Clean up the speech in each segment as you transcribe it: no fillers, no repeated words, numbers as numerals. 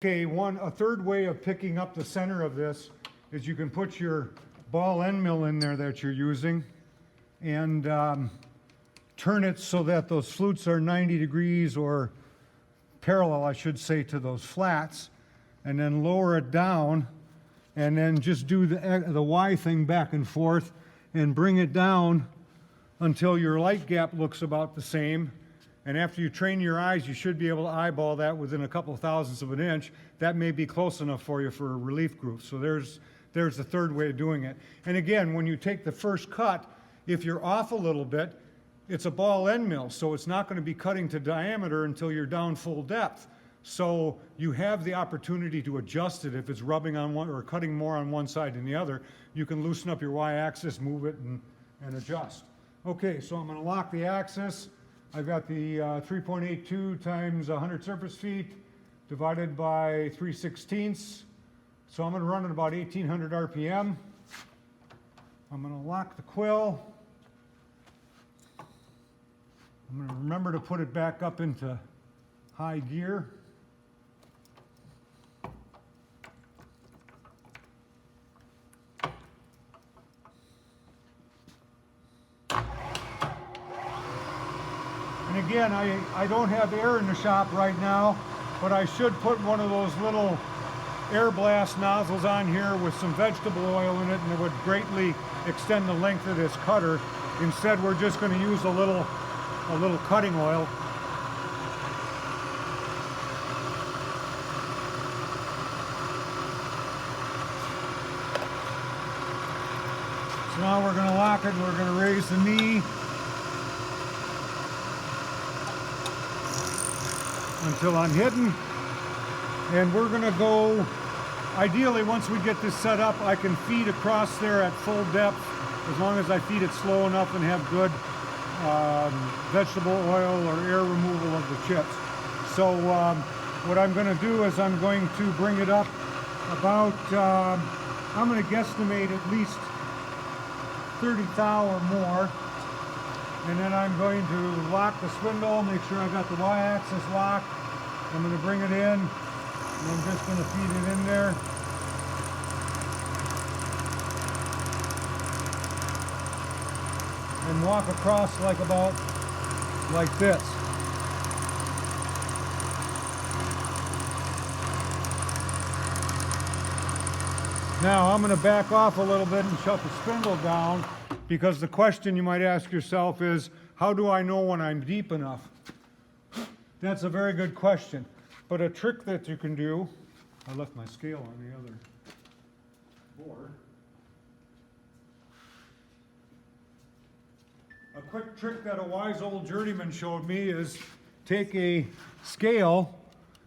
Okay, a third way of picking up the center of this is you can put your ball end mill in there that you're using and turn it so that those flutes are 90 degrees or parallel, I should say, to those flats, and then lower it down and then just do the Y thing back and forth and bring it down until your light gap looks about the same. And after you train your eyes, you should be able to eyeball that within a couple of thousandths of an inch. That may be close enough for you for a relief group. So there's the third way of doing it. And again, when you take the first cut, if you're off a little bit, it's a ball end mill, so it's not going to be cutting to diameter until you're down full depth. So you have the opportunity to adjust it. If it's rubbing on one or cutting more on one side than the other, you can loosen up your Y-axis, move it, and adjust. Okay, so I'm going to lock the axis. I've got the 3.82 times 100 surface feet divided by 3/16. So I'm going to run at about 1800 RPM. I'm going to lock the quill. I'm going to remember to put it back up into high gear. And again, I don't have air in the shop right now, but I should put one of those little air blast nozzles on here with some vegetable oil in it, and it would greatly extend the length of this cutter. Instead, we're just going to use a little cutting oil. So now we're going to lock it and we're going to raise the knee until I'm hidden. And we're going to go, ideally once we get this set up, I can feed across there at full depth as long as I feed it slow enough and have good vegetable oil or air removal of the chips. So what I'm going to do is I'm going to bring it up about, I'm going to guesstimate at least 30 thou or more. And then I'm going to lock the spindle, make sure I got the Y-axis locked. I'm going to bring it in, and I'm just going to feed it in there. And walk across like this. Now I'm going to back off a little bit and shut the spindle down, because the question you might ask yourself is, how do I know when I'm deep enough? That's a very good question. But a trick that you can do, I left my scale on the other board. A quick trick that a wise old journeyman showed me is take a scale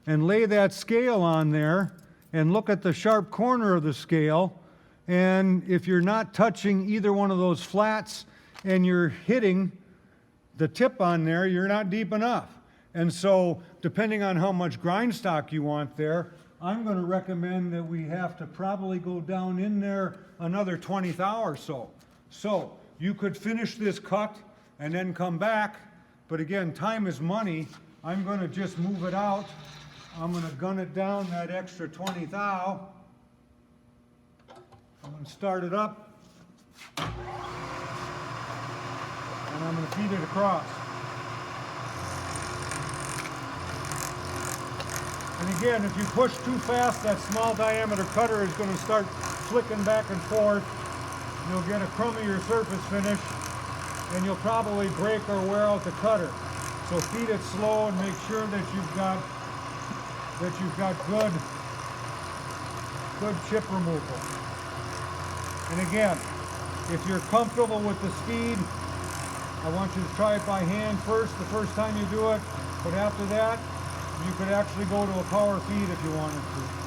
and lay that scale on there and look at the sharp corner of the scale. And if you're not touching either one of those flats and you're hitting the tip on there, you're not deep enough. And so depending on how much grind stock you want there, I'm going to recommend that we have to probably go down in there another 20 thou or so. So you could finish this cut and then come back, but again, time is money. I'm going to just move it out. I'm going to gun it down that extra 20 thou. I'm going to start it up, and I'm going to feed it across. And again, if you push too fast, that small diameter cutter is going to start flicking back and forth. You'll get a crummier surface finish, and you'll probably break or wear out the cutter. So feed it slow and make sure that you've got good chip removal. And again, if you're comfortable with the speed, I want you to try it by hand first, the first time you do it, but after that, you could actually go to a power feed if you wanted to.